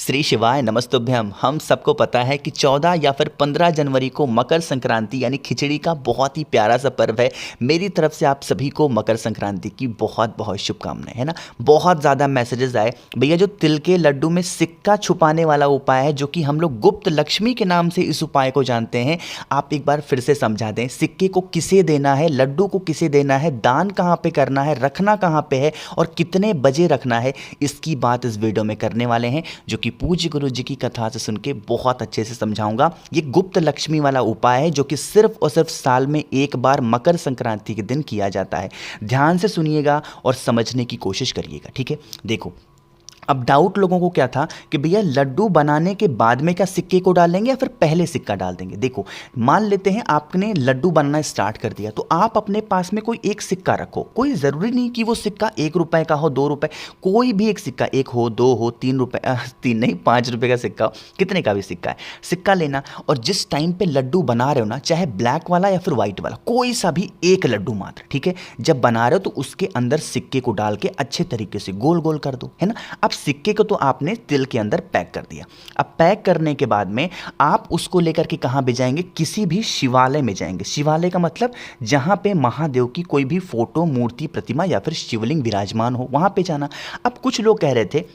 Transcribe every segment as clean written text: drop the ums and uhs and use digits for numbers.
श्री शिवाय नमस्तुभ्यम। हम सबको पता है कि 14 या फिर 15 जनवरी को मकर संक्रांति यानी खिचड़ी का बहुत ही प्यारा सा पर्व है। मेरी तरफ से आप सभी को मकर संक्रांति की बहुत बहुत शुभकामनाएं, है ना। बहुत ज़्यादा मैसेजेस आए भैया, जो तिल के लड्डू में सिक्का छुपाने वाला उपाय है, जो कि हम लोग गुप्त लक्ष्मी के नाम से इस उपाय को जानते हैं, आप एक बार फिर से समझा दें। सिक्के को किसे देना है, लड्डू को किसे देना है, दान कहाँ पे करना है, रखना कहाँ पे है और कितने बजे रखना है, इसकी बात इस वीडियो में करने वाले हैं, जो कि पूज्य गुरु जी की कथा से सुन के बहुत अच्छे से समझाऊंगा। ये गुप्त लक्ष्मी वाला उपाय है, जो कि सिर्फ और सिर्फ साल में एक बार मकर संक्रांति के दिन किया जाता है। ध्यान से सुनिएगा और समझने की कोशिश करिएगा, ठीक है। देखो, अब डाउट लोगों को क्या था कि भैया लड्डू बनाने के बाद में क्या सिक्के को डालेंगे या फिर पहले सिक्का डाल देंगे। देखो, मान लेते हैं आपने लड्डू बनना स्टार्ट कर दिया, तो आप अपने पास में कोई एक सिक्का रखो। कोई ज़रूरी नहीं कि वो सिक्का 1 रुपए का हो, 2 रुपए, कोई भी एक सिक्का, 1 हो, 2 हो, 3 रुपए, 3 नहीं, 5 रुपए का सिक्का हो, कितने का भी सिक्का है, सिक्का लेना। और जिस टाइम पे लड्डू बना रहे हो ना, चाहे ब्लैक वाला या फिर व्हाइट वाला, कोई सा भी एक लड्डू मात्र, ठीक है। जब बना रहे हो तो उसके अंदर सिक्के को डाल के अच्छे तरीके से गोल गोल कर दो, है ना। अब सिक्के को तो आपने तिल के अंदर पैक कर दिया। अब पैक करने के बाद में आप उसको लेकर के कहां भी जाएंगे, किसी भी शिवालय में जाएंगे। शिवालय का मतलब जहां पे महादेव की कोई भी फोटो, मूर्ति, प्रतिमा या फिर शिवलिंग विराजमान हो, वहां पे जाना। अब कुछ लोग कह रहे थे,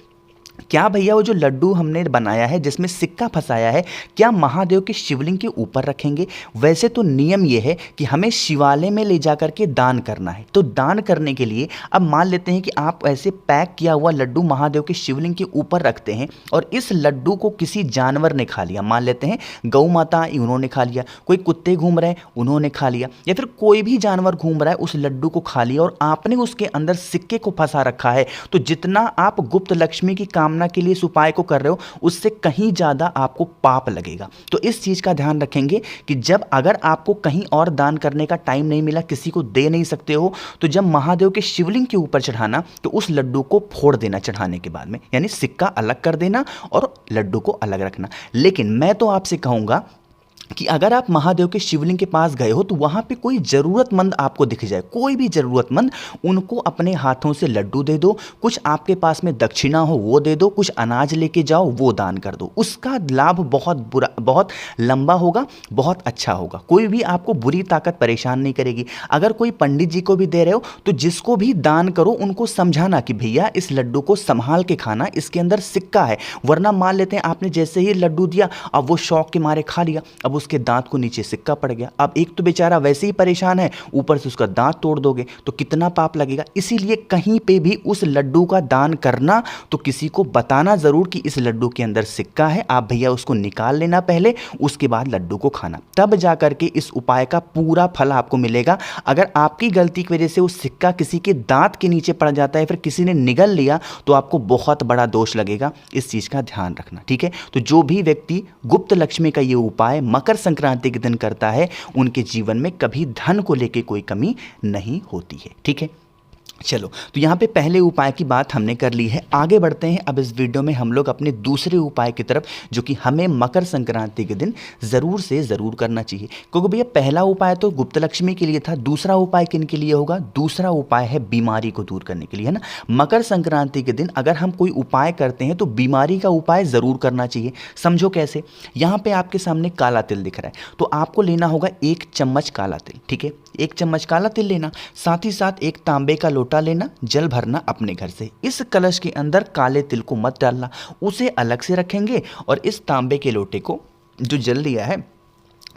क्या भैया वो जो लड्डू हमने बनाया है जिसमें सिक्का फंसाया है, क्या महादेव के शिवलिंग के ऊपर रखेंगे? वैसे तो नियम ये है कि हमें शिवालय में ले जाकर के दान करना है। तो दान करने के लिए अब मान लेते हैं कि आप ऐसे पैक किया हुआ लड्डू महादेव के शिवलिंग के ऊपर रखते हैं और इस लड्डू को किसी जानवर ने खा लिया। मान लेते हैं गौ माता, उन्होंने खा लिया, कोई कुत्ते घूम रहे हैं उन्होंने खा लिया, या फिर कोई भी जानवर घूम रहा है उस लड्डू को खा लिया और आपने उसके अंदर सिक्के को फंसा रखा है। तो जितना आप गुप्त लक्ष्मी की कामना के लिए इस उपाय को कर रहे हो, उससे कहीं ज्यादा आपको पाप लगेगा। तो इस चीज का ध्यान रखेंगे कि जब अगर आपको कहीं और दान करने का टाइम नहीं मिला, किसी को दे नहीं सकते हो, तो जब महादेव के शिवलिंग के ऊपर चढ़ाना, तो उस लड्डू को फोड़ देना चढ़ाने के बाद में, यानी सिक्का अलग कर देना और लड्डू को अलग रखना। लेकिन मैं तो आपसे कहूंगा कि अगर आप महादेव के शिवलिंग के पास गए हो तो वहां पे कोई जरूरतमंद आपको दिख जाए, कोई भी जरूरतमंद, उनको अपने हाथों से लड्डू दे दो, कुछ आपके पास में दक्षिणा हो वो दे दो, कुछ अनाज लेके जाओ वो दान कर दो। उसका लाभ बहुत लंबा होगा, बहुत अच्छा होगा। कोई भी आपको बुरी ताकत परेशान नहीं करेगी। अगर कोई पंडित जी को भी दे रहे हो तो जिसको भी दान करो उनको समझाना कि भैया इस लड्डू को संभाल के खाना, इसके अंदर सिक्का है। वरना मान लेते हैं आपने जैसे ही लड्डू दिया, अब वो शौक के मारे खा लिया, अब उसके दांत को नीचे सिक्का पड़ गया। अब एक तो बेचारा वैसे ही परेशान है, ऊपर से उसका दांत तोड़ दोगे तो कितना पाप लगेगा। इसीलिए कहीं पे भी उस लड्डू का दान करना तो किसी को बताना जरूर कि इस लड्डू के अंदर सिक्का है, आप भैया उसको निकाल लेना पहले, उसके बाद लड्डू को खाना, तब जाकर के इस उपाय का पूरा फल आपको मिलेगा। अगर आपकी गलती की वजह से वो सिक्का किसी के दांत के नीचे पड़ जाता है, फिर किसी ने निगल लिया, तो आपको बहुत बड़ा दोष लगेगा। इस चीज का ध्यान रखना, ठीक है। तो जो भी व्यक्ति गुप्त लक्ष्मी का ये उपाय मकर संक्रांति के दिन करता है, उनके जीवन में कभी धन को लेकर कोई कमी नहीं होती है, ठीक है। चलो, तो यहाँ पे पहले उपाय की बात हमने कर ली है। आगे बढ़ते हैं अब इस वीडियो में हम लोग अपने दूसरे उपाय की तरफ, जो कि हमें मकर संक्रांति के दिन ज़रूर से ज़रूर करना चाहिए। क्योंकि भैया पहला उपाय तो गुप्त लक्ष्मी के लिए था, दूसरा उपाय किन के लिए होगा? दूसरा उपाय है बीमारी को दूर करने के लिए, है ना। मकर संक्रांति के दिन अगर हम कोई उपाय करते हैं तो बीमारी का उपाय ज़रूर करना चाहिए। समझो कैसे। यहाँ पे आपके सामने काला तिल दिख रहा है, तो आपको लेना होगा 1 चम्मच काला तिल, ठीक है। 1 चम्मच काला तिल लेना, साथ ही साथ एक तांबे का लोटा लेना, जल भरना अपने घर से। इस कलश के अंदर काले तिल को मत डालना, उसे अलग से रखेंगे और इस तांबे के लोटे को, जो जल लिया है,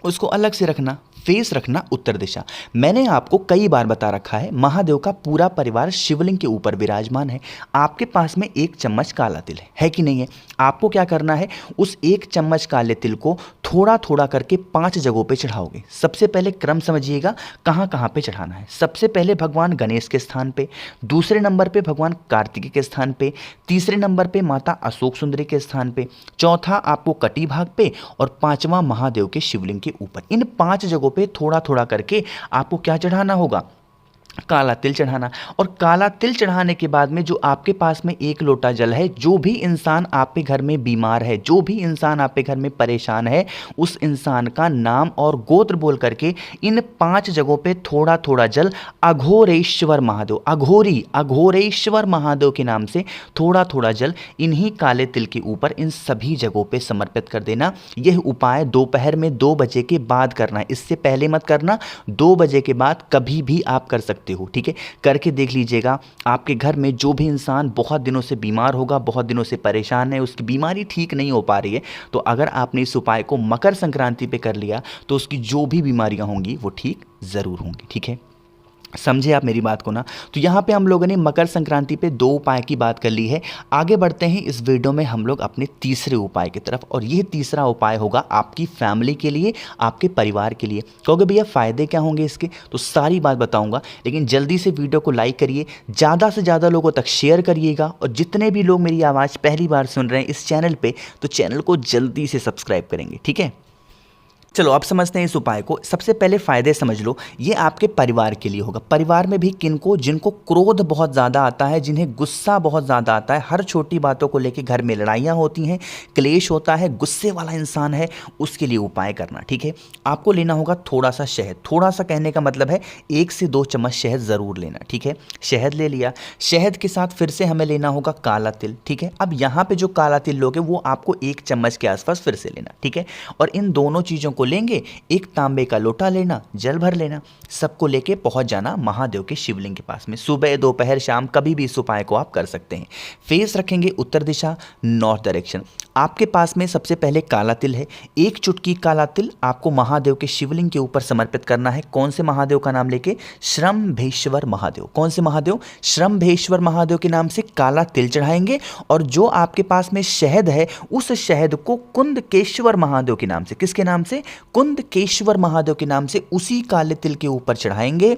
उसको अलग से रखना। फेस रखना उत्तर दिशा। मैंने आपको कई बार बता रखा है, महादेव का पूरा परिवार शिवलिंग के ऊपर विराजमान है। आपके पास में 1 चम्मच काला तिल है कि नहीं है? आपको क्या करना है, उस 1 चम्मच काले तिल को थोड़ा थोड़ा करके 5 जगहों पे चढ़ाओगे। सबसे पहले क्रम समझिएगा कहाँ कहाँ पे चढ़ाना है। सबसे पहले भगवान गणेश के स्थान पे, दूसरे नंबर पे भगवान कार्तिकेय के स्थान पे, तीसरे नंबर पे माता अशोक सुंदरी के स्थान पे, चौथा आपको कटी भाग पे और 5वां महादेव के शिवलिंग के ऊपर। इन 5 जगहों पे थोड़ा थोड़ा करके आपको क्या चढ़ाना होगा, काला तिल चढ़ाना। और काला तिल चढ़ाने के बाद में जो आपके पास में 1 लोटा जल है, जो भी इंसान आपके घर में बीमार है, जो भी इंसान आपके घर में परेशान है, उस इंसान का नाम और गोत्र बोल करके इन 5 जगहों पे थोड़ा थोड़ा जल अघोरेश्वर महादेव, अघोरेश्वर महादेव के नाम से थोड़ा थोड़ा जल इन्हीं काले तिल के ऊपर इन सभी जगहों पे समर्पित कर देना। यह उपाय दोपहर में 2 बजे के बाद करना है, इससे पहले मत करना। 2 बजे के बाद कभी भी आप कर सकते हो, ठीक है। करके देख लीजिएगा, आपके घर में जो भी इंसान बहुत दिनों से बीमार होगा, बहुत दिनों से परेशान है, उसकी बीमारी ठीक नहीं हो पा रही है, तो अगर आपने इस उपाय को मकर संक्रांति पे कर लिया तो उसकी जो भी बीमारियां होंगी वो ठीक ज़रूर होंगी, ठीक है। समझे आप मेरी बात को ना। तो यहाँ पे हम लोगों ने मकर संक्रांति पे 2 उपाय की बात कर ली है। आगे बढ़ते हैं इस वीडियो में हम लोग अपने तीसरे उपाय की तरफ, और यह तीसरा उपाय होगा आपकी फैमिली के लिए, आपके परिवार के लिए। कहोगे भैया फ़ायदे क्या होंगे इसके, तो सारी बात बताऊंगा, लेकिन जल्दी से वीडियो को लाइक करिए, ज़्यादा से ज़्यादा लोगों तक शेयर करिएगा, और जितने भी लोग मेरी आवाज़ पहली बार सुन रहे हैं इस चैनल पर, तो चैनल को जल्दी से सब्सक्राइब करेंगे, ठीक है। चलो अब समझते हैं इस उपाय को। सबसे पहले फ़ायदे समझ लो, ये आपके परिवार के लिए होगा। परिवार में भी किनको, जिनको क्रोध बहुत ज़्यादा आता है, जिन्हें गुस्सा बहुत ज़्यादा आता है, हर छोटी बातों को लेकर घर में लड़ाइयाँ होती हैं, क्लेश होता है, गुस्से वाला इंसान है, उसके लिए उपाय करना, ठीक है। आपको लेना होगा थोड़ा सा शहद, थोड़ा सा कहने का मतलब है 1 से 2 चम्मच शहद ज़रूर लेना, ठीक है। शहद ले लिया, शहद के साथ फिर से हमें लेना होगा काला तिल, ठीक है। अब यहाँ पे जो काला तिल लोगे वो आपको 1 चम्मच के आसपास फिर से लेना, ठीक है। और इन दोनों चीज़ों को लेंगे, एक तांबे का लोटा लेना, जल भर लेना, सबको लेके पहुंच जाना महादेव के शिवलिंग के पास में। सुबह, दोपहर, शाम कभी भी इस उपाय को आप कर सकते हैं। फेस रखेंगे उत्तर दिशा, नॉर्थ डायरेक्शन। आपके पास में सबसे पहले काला तिल है, 1 चुटकी काला तिल आपको महादेव के शिवलिंग के ऊपर समर्पित करना है। कौन से महादेव का नाम लेके? श्रम्भेश्वर महादेव। कौन से महादेव? श्रम्भेश्वर महादेव के नाम से काला तिल चढ़ाएंगे। और जो आपके पास में शहद है, उस शहद को कुंदकेश्वर महादेव के नाम से, किसके नाम से? कुंदकेश्वर महादेव के नाम से उसी काले तिल के ऊपर चढ़ाएंगे।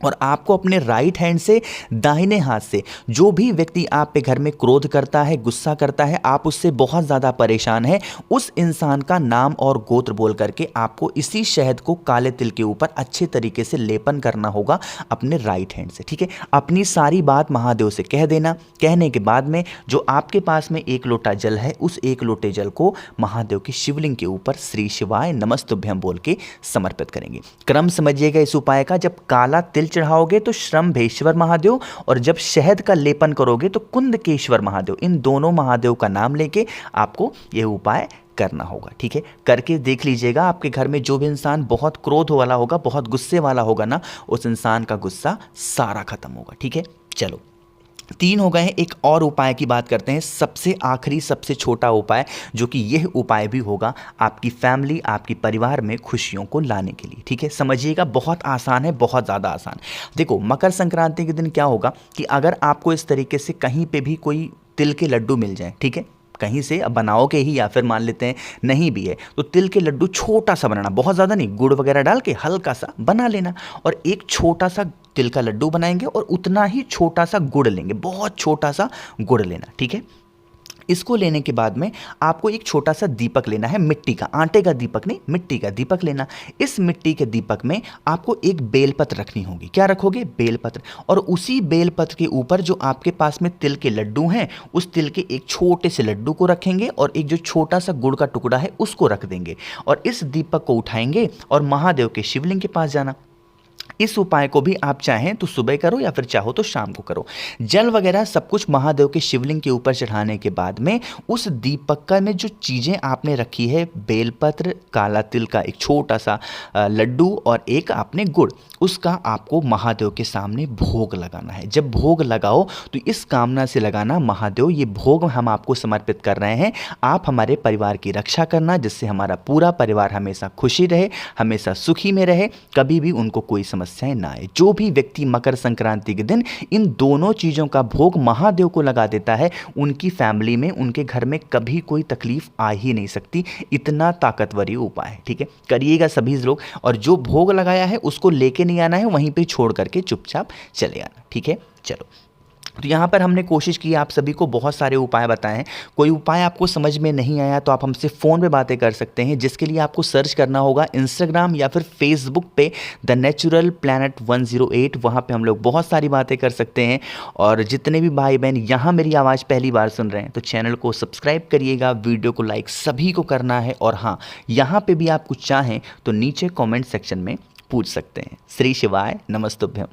और आपको अपने राइट हैंड से, दाहिने हाथ से, जो भी व्यक्ति आप पे घर में क्रोध करता है, गुस्सा करता है, आप उससे बहुत ज़्यादा परेशान है, उस इंसान का नाम और गोत्र बोल करके आपको इसी शहद को काले तिल के ऊपर अच्छे तरीके से लेपन करना होगा अपने राइट हैंड से, ठीक है। अपनी सारी बात महादेव से कह देना। कहने के बाद में जो आपके पास में 1 लोटा जल है, उस 1 लोटे जल को महादेव के शिवलिंग के ऊपर श्री शिवाय नमस्तुभ्यम बोल के समर्पित करेंगे। क्रम समझिएगा इस उपाय का, जब काला तिल चढ़ाओगे तो श्रम्भेश्वर महादेव, और जब शहद का लेपन करोगे तो कुंदकेश्वर महादेव। इन दोनों महादेव का नाम लेके आपको यह उपाय करना होगा, ठीक है। करके देख लीजिएगा, आपके घर में जो भी इंसान बहुत क्रोध वाला होगा, बहुत गुस्से वाला होगा ना, उस इंसान का गुस्सा सारा खत्म होगा, ठीक है। चलो 3 हो गए हैं। एक और उपाय की बात करते हैं, सबसे आखिरी, सबसे छोटा उपाय, जो कि यह उपाय भी होगा आपकी फैमिली, आपकी परिवार में खुशियों को लाने के लिए, ठीक है। समझिएगा, बहुत आसान है, बहुत ज़्यादा आसान। देखो, मकर संक्रांति के दिन क्या होगा कि अगर आपको इस तरीके से कहीं पे भी कोई तिल के लड्डू मिल जाए, ठीक है, कहीं से अब बनाओगे ही, या फिर मान लेते हैं नहीं भी है, तो तिल के लड्डू छोटा सा बनाना, बहुत ज़्यादा नहीं, गुड़ वगैरह डाल के हल्का सा बना लेना, और एक छोटा सा तिल का लड्डू बनाएंगे और उतना ही छोटा सा गुड़ लेंगे, बहुत छोटा सा गुड़ लेना, ठीक है। इसको लेने के बाद में आपको एक छोटा सा दीपक लेना है, मिट्टी का, आटे का दीपक नहीं, मिट्टी का दीपक लेना। इस मिट्टी के दीपक में आपको एक बेलपत्र रखनी होगी। क्या रखोगे? बेलपत्र। और उसी बेलपत्र के ऊपर जो आपके पास में तिल के लड्डू हैं, उस तिल के एक छोटे से लड्डू को रखेंगे और एक जो छोटा सा गुड़ का टुकड़ा है उसको रख देंगे, और इस दीपक को उठाएंगे और महादेव के शिवलिंग के पास जाना। इस उपाय को भी आप चाहें तो सुबह करो या फिर चाहो तो शाम को करो। जल वगैरह सब कुछ महादेव के शिवलिंग के ऊपर चढ़ाने के बाद में उस दीपक में जो चीज़ें आपने रखी है, बेलपत्र, काला तिल का एक छोटा सा लड्डू और एक आपने गुड़, उसका आपको महादेव के सामने भोग लगाना है। जब भोग लगाओ तो इस कामना से लगाना, महादेव ये भोग हम आपको समर्पित कर रहे हैं, आप हमारे परिवार की रक्षा करना, जिससे हमारा पूरा परिवार हमेशा खुशी रहे, हमेशा सुखी में रहे, कभी भी उनको कोई समस्याएं ना आए। जो भी व्यक्ति मकर संक्रांति के दिन इन दोनों चीज़ों का भोग महादेव को लगा देता है, उनकी फैमिली में, उनके घर में कभी कोई तकलीफ आ ही नहीं सकती। इतना ताकतवर ये उपाय है, ठीक है। करिएगा सभी लोग, और जो भोग लगाया है उसको लेके नहीं आना है, वहीं पे छोड़ करके चुपचाप चले आना, ठीक है। चलो तो यहाँ पर हमने कोशिश की आप सभी को बहुत सारे उपाय बताए हैं। कोई उपाय आपको समझ में नहीं आया तो आप हमसे फ़ोन पे बातें कर सकते हैं, जिसके लिए आपको सर्च करना होगा इंस्टाग्राम या फिर फेसबुक पे द नेचुरल प्लैनेट 108। वहाँ पे हम लोग बहुत सारी बातें कर सकते हैं। और जितने भी भाई बहन यहाँ मेरी आवाज़ पहली बार सुन रहे हैं तो चैनल को सब्सक्राइब करिएगा, वीडियो को लाइक सभी को करना है। और हाँ, यहाँ पर भी आप कुछ चाहें तो नीचे कॉमेंट सेक्शन में पूछ सकते हैं। श्री शिवाय नमस्तुभ्यम।